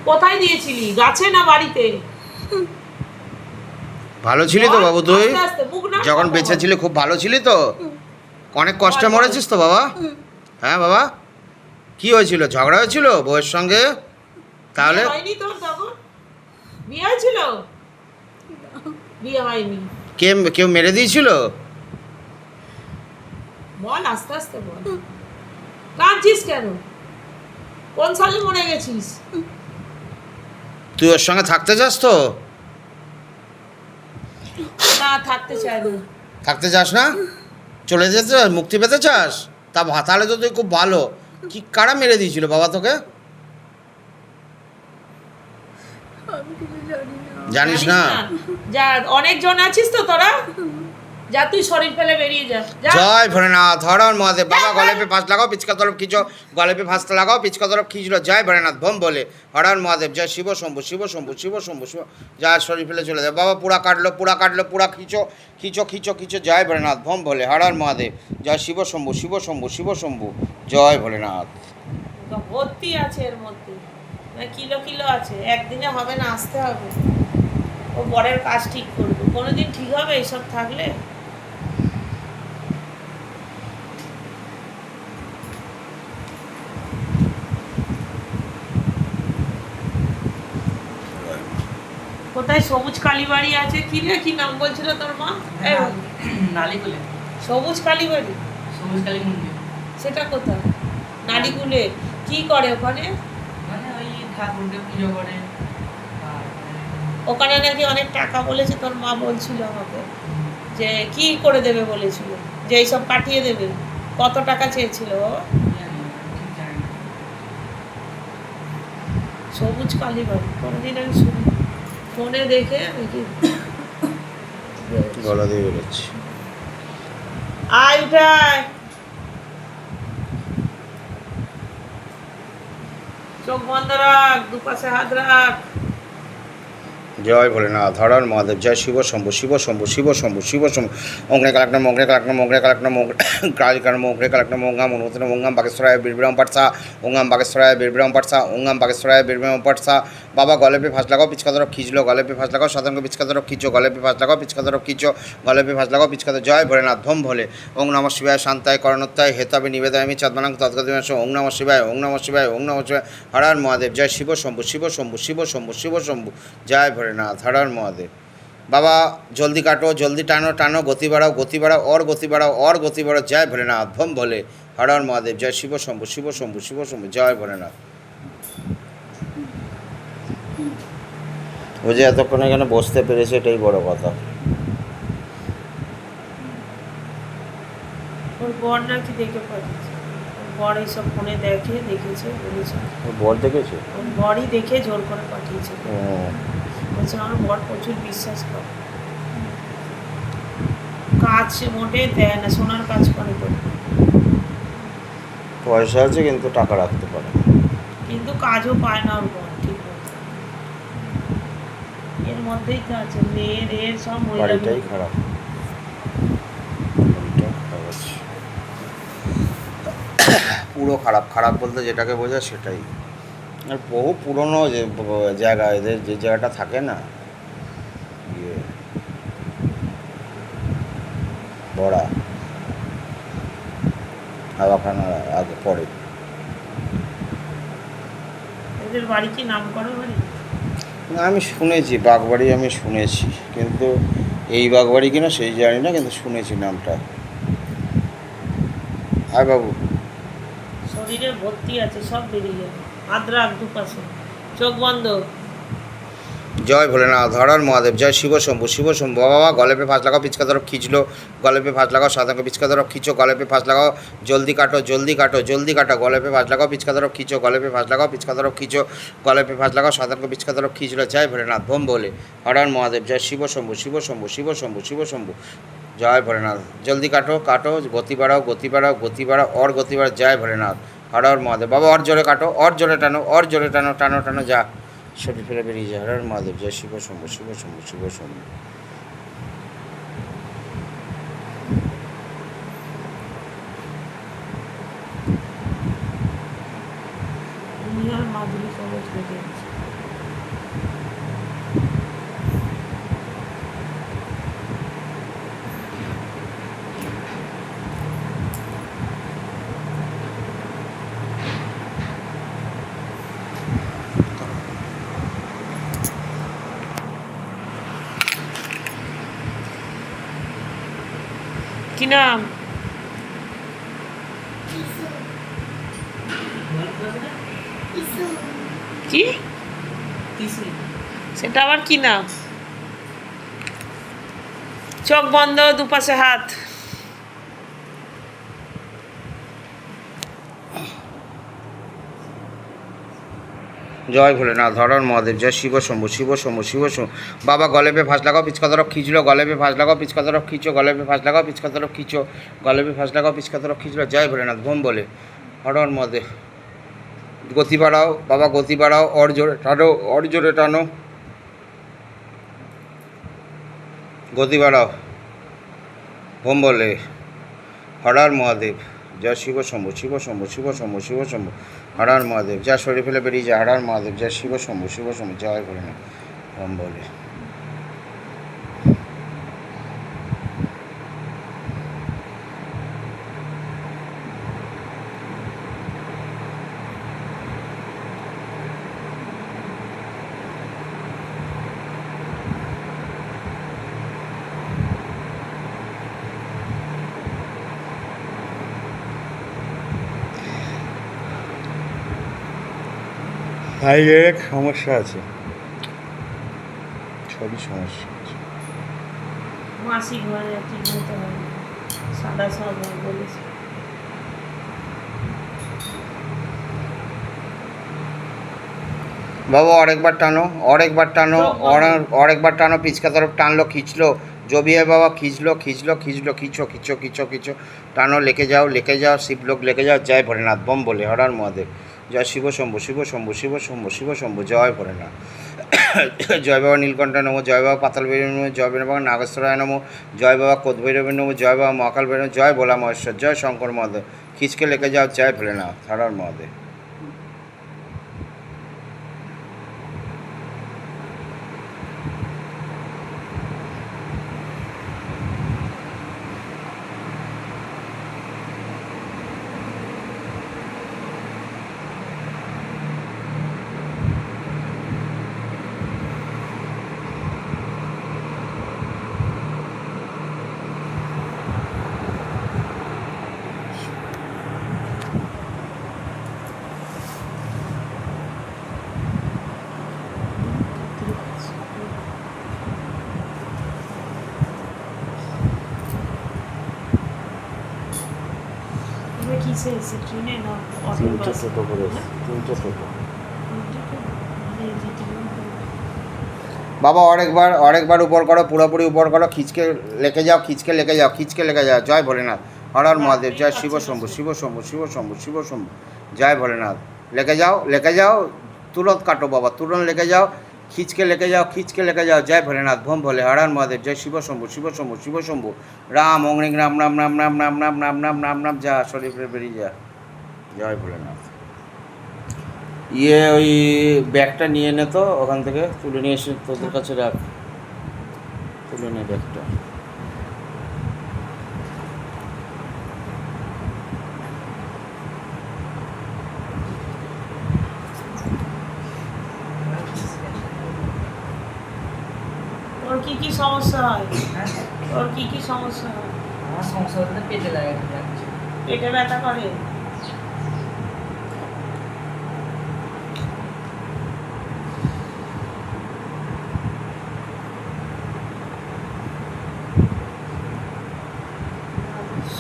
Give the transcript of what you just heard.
কোথায় দিয়েছিলি, গাছে না বাড়িতে? ভালো ছিলি তো বাবু তুই? আস্তে আস্তে, মুখ না যখন কথা বেঁচে বল। ছিলি খুব ভালো ছিলি তো? অনেক কষ্টে বল, বল। মরেছিস তো বাবা? হ্যাঁ বাবা, কি হয়েছিল? ঝগড়া হয়েছিল বউয়ের সঙ্গে? তাহলে বিয়ে হয়নি তোর তখন? বিয়ে হয়েছিল? বিয়ে হয়নি। কেউ মেরে দিয়েছিল? বল, আস্তে আস্তে বল। কাঁদছিস কেন? কোন সালে মরে গেছিস? তুই ওর সঙ্গে থাকতে চাস তো? না, থাকতে চাই না। থাকতে চাস না? চলে যেতে চাস, মুক্তি পেতে চাস? তাহলে তো তুই খুব ভালো। কি কারা মেরে দিয়েছিল বাবা তোকে? আমি কিছু জানি না। জানিস না? যা, অনেক জন আছিস তো তোরা, যা তুই শরীর ফেলে বেরিয়ে যা, যা। জয় ভোলেনাথ, হরণ মহাদেব। বাবা গলে পে ফাঁস লাগাও, পিচকা তরফ খিচো, গলে পে ফাঁস লাগাও, পিচকা তরফ খিচলো। জয় ভোলেনাথ ভোম বলে, হরণ মহাদেব। জয় শিব শম্ভু, শিব শম্ভু, শিব শম্ভু, শিব। যা শরীর ফেলে চলে যায় বাবা। পুরা কাটলো, পুরা খিচো, খিচো খিচো খিচো। জয় ভোলেনাথ ভোম বলে, হরণ মহাদেব। জয় শিব শম্ভু, শিব শম্ভু, শিব শম্ভু। জয় ভোলেনাথ। ভর্তি আছে এর মধ্যে, না কিলো কিলো আছে। একদিনে হবে না, আসতে হবে। ও বরের কাজ ঠিক করবে, কোনোদিন ঠিক হবে এইসব থাকলে? কোথায় সবুজ কালীবাড়ি আছে? কি রে, কি নাম বলছিল তোর মা? নালিকুলে, সবুজ কালীবাড়ি, সবুজ কালী মন্দির। সেটা কোথায়? নালিকুলে। কি করে ওখানে? মানে ওই ঠাকুরকে পুজো করে। আর ওখানে নাকি অনেক টাকা বলেছে, তোর মা বলছিল আমাকে, যে কি করে দেবে বলেছিল, যে এইসব কাটিয়ে দেবে। কত টাকা চেয়েছিল ও? জানি না, ঠিক জানি না। সবুজ কালীবাড়ি কোনোদিন আমি শুনি, ফোনে দেখে আমি কি গলা দিয়ে বেরোচ্ছি। আয় উঠায়, চোখ বন্ধ রাখ, দুপাশে হাত রাখ। জয় ভোলেনাথ, হরণ মহাদেব। জয় শিব শম্ভু, শিব শম্ভু, শিব শম্ভু, শিব শম্ভু। অগ্নে কালাকনা, মগ্নে কালাকনা, মগ্নে কালাকনা, কালিকার মগ্নে কালাকনা, মঙ্গাম অনুতন মঙ্গাম বাগেশ্বরায় বীরবিরাম পাটসা, ওঙ্গাম বাগেশ্বরায় বীরবিরাম পাটসা, ওঙ্গাম বাগেশ্বরায় বীরবিরাম পাটসা। বাবা গলে পে ফাঁস লাগাও, পিচকা তরফ খিচলো, গলে পে ফাঁস লাগাও, সাধারণ পিচকা তরফ খিচো, গলে পে ফাঁস লাগাও, পিচকা তরফ খিচো, গলে পে ফাঁস লাগাও, পিচকা তরফ। জয় ভোলেনাথ ভোম ভোলে। ওং নমঃ শিবায়, শান্তায় করণত্যায়, হেতাবে নিবেদয়ামি চাঁদমানাং তৎগতিমাংশ। ওং নমঃ শিবায়, ওং নমঃ শিবায়, ওং নমঃ শিবায়। হরণ মহাদেব। জয় শিব শম্ভু, শিব শম্ভু, শিব শম্ভু, শিব শম্ভু। জয় ভোলেনাথ, হরণ মহাদেব। বাবা জলদি কাটো, জলদি টানো, টানো, গতি বাড়াও, গতি বাড়াও, और গতি বাড়াও, और গতি বাড়াও। জয় ভোলেনাথ ভোম ভোলে, হরণ মহাদেব। জয় শিব শম্ভু, শিব শম্ভু, শিব শম্ভু। জয় ভোলেনাথ। ও যে এতক্ষণ এখানে বসতে পেরেছে, এটাই বড় কথা। ওর বর নাকি দেখে পাঠিয়েছে, ওর বর এইসব ফোনে দেখেছে বলেছে। ও বর দেখেছে? ওর বরই দেখে জোর করে পাঠিয়েছে। বলছে আমার বর প্রচুর বিশ্বাস করে, কাজ মোটে দেয় না, সোনার কাজ করে তো, পয়সা আছে কিন্তু টাকা রাখতে পারে না। কিন্তু কাজও পায় না ওর বর ঠিক মতো। এর মধ্যেই তো আছে, মেয়ের এর সব বাড়িটাই খারাপ, বাড়িটা খারাপ আছে। পুরো খারাপ, খারাপ বলতে যেটাকে বোঝায় সেটাই। আর বহু পুরনো যে জায়গা, এদের যে জায়গাটা থাকে না, ইয়ে বড়া হাওয়াখানার আগে পরে। এদের বাড়ি কি নাম করে বাড়ি? না, আমি শুনেছি বাগবাড়ি, আমি শুনেছি, কিন্তু এই বাগবাড়ি কিনা সেই জানি না, কিন্তু শুনেছি নামটা। আর বাবু শরীরে ভর্তি আছে, সব বেরিয়ে যাবে। হাত রাখ দুপাশে, চোখ বন্ধ। জয় ভোলেনাথ, হরণ মহাদেব। জয় শিব শম্ভু, শিব শম্ভু। বাবা গলে পে ফাঁস লাগাও, পিচকা তরফ খিচলো, গলে পে ফাঁস লাগাও, সাধারণ পিচকা তরফ খিচো, গলে পে ফাঁস লাগাও। জলদি কাটো, জলদি কাটো, জলদি কাটো, গলে পে ফাঁস লাগাও, পিচকা তরফ খিচো, গলে পে ফাঁস লাগাও, পিচকা তরফ খিচো, গলে পে ফাঁস লাগাও, সাধারণ পিচকা তরফ খিচলো। জয় ভোলেনাথ ভোম বলে, হরণ মহাদেব। জয় শিব শম্ভু, শিব শম্ভু, শিব শম্ভু, শিব শম্ভু। জয় ভোলেনাথ। জলদি কাটো, কাটো, গতি বাড়াও, গতি বাড়াও, গতি বাড়াও, और গতি বাড়াও। জয় ভোলেনাথ, হর হর মহাদেব। বাবা और জোরে কাটো, और জোরে টানো, और জোরে টানো, টানো টানো, যা শরীর ফেলে বেরিয়ে যায়। হর হর মহাদেব। জয় শিব শম্ভু, শিব শম্ভু, শিব শম্ভু। তুমি আর মাধুরী কবজ বেরিয়েছে। কি নাম? কি তিসি। সেটা আবার কি নাম? চোখ বন্ধ, দুপাশে হাত। জয় ভোলেনাথ, হরর মহাদেব, জয় শিব শম্ভু, শিব শম্ভু, শিব শম্ভু। বাবা গলে পে ফাঁস লাগাও, পিচকা তরফ খিঁচলো, গলে পে ফাঁস লাগাও, পিচকা তরফ খিঁচো, গলে পে ফাঁস লাগাও, পিচকা তরফ খিঁচো, গলে পে ফাঁস লাগাও, পিচকা তরফ খিঁচলো। জয় ভোলেনাথ, বোম বলে হরর মহাদেব। গতি বাড়াও বাবা, গতি বাড়াও, অর জোরে টানো, অর জোরে টানো, গতি বাড়াও, বোম বলে হরর মহাদেব, জয় শিব শম্ভু, শিব শম্ভু, শিব শম্ভু, শিব শম্ভু, হরর মহাদেব। যা শরীর ফেলে বেরিয়ে যায়, হরর মহাদেব, জয় শিব শম্ভু, শিব শম্ভু, জয় ভোলেনাথ, বোম বলে। থাইরয়েড সমস্যা আছে, সবই সমস্যা আছে। মাসিক হয় না, ঠিক মতো হয় না। সাদা সব হয় বলেছে। বাবা আরেকবার টানো, আরেকবার টানো, আরেকবার টানো, পিচকা তরফ টানলো, খিঁচলো, জবিয়ে বাবা খিঁচলো, খিঁচলো, খিঁচলো, খিঁচো, খিঁচো, খিঁচো, খিঁচো, টানো, লেকে যাও, লেকে যাও, শিবলোক লেকে যাও। জয় ভোলেনাথ, বোম বলে হরর মহাদেব, জয় শিব শম্ভু, শিব শম্ভু, শিব শম্ভু, শিব শম্ভু, জয় ভোলেনাথ। জয় বাবা নীলকণ্ঠ নমো, জয় বাবা পাতাল ভৈরব নমো, জয় বাবা নাগেশ্বরায় নমো, জয় বাবা কোদ ভৈরবের নমো, জয় বাবা মহাকাল ভৈরব, জয় ভোলা মহেশ্বর, জয় শঙ্কর মহাদেব। খিচকে লেকে যাও, জয় ভোলেনাথ, হরর মহাদেব। তুমি কিসে এসে? ট্রেনে না অটো বাসে? তিনটে টোটো। মানে বাবা অনেকবার উপর করো, পুরোপুরি উপর করো, খিচকে লেকে যাও, খিচকে লেকে যাও, খিচকে লেকে যাও। জয় ভোলেনাথ, হরর মহাদেব, জয় শিব শম্ভু, শিব শম্ভু, শিব শম্ভু, শিব শম্ভু, জয় ভোলেনাথ। লেকে যাও, লেকে যাও, তুরন্ত কাটো বাবা, তুরন্ত লেকে যাও, খিচকে লেকে যাও, খিচকে লেকে যাও। জয় ভোলেনাথ, ভোম ভোলে, হরর মহাদেব, জয় শিব শম্ভু, শিব শম্ভু, শিব শম্ভু, রাম অগ্নিক রাম রাম রাম রাম রাম রাম রাম রাম রাম রাম, যা শরীর ফেলে বেরিয়ে যা। জয় ভোলেনাথ। ওই ব্যাগটা নিয়ে নে তো, ওখান থেকে তুলে নিয়ে এসে তোদের কাছে রাখ, তুলে নে ব্যাগটা। ওর কি কি সমস্যা হয়? হ্যাঁ, ওর কি কি সমস্যা হয়? আমার সংসার পেটে লাগে, পেটে ব্যথা করে?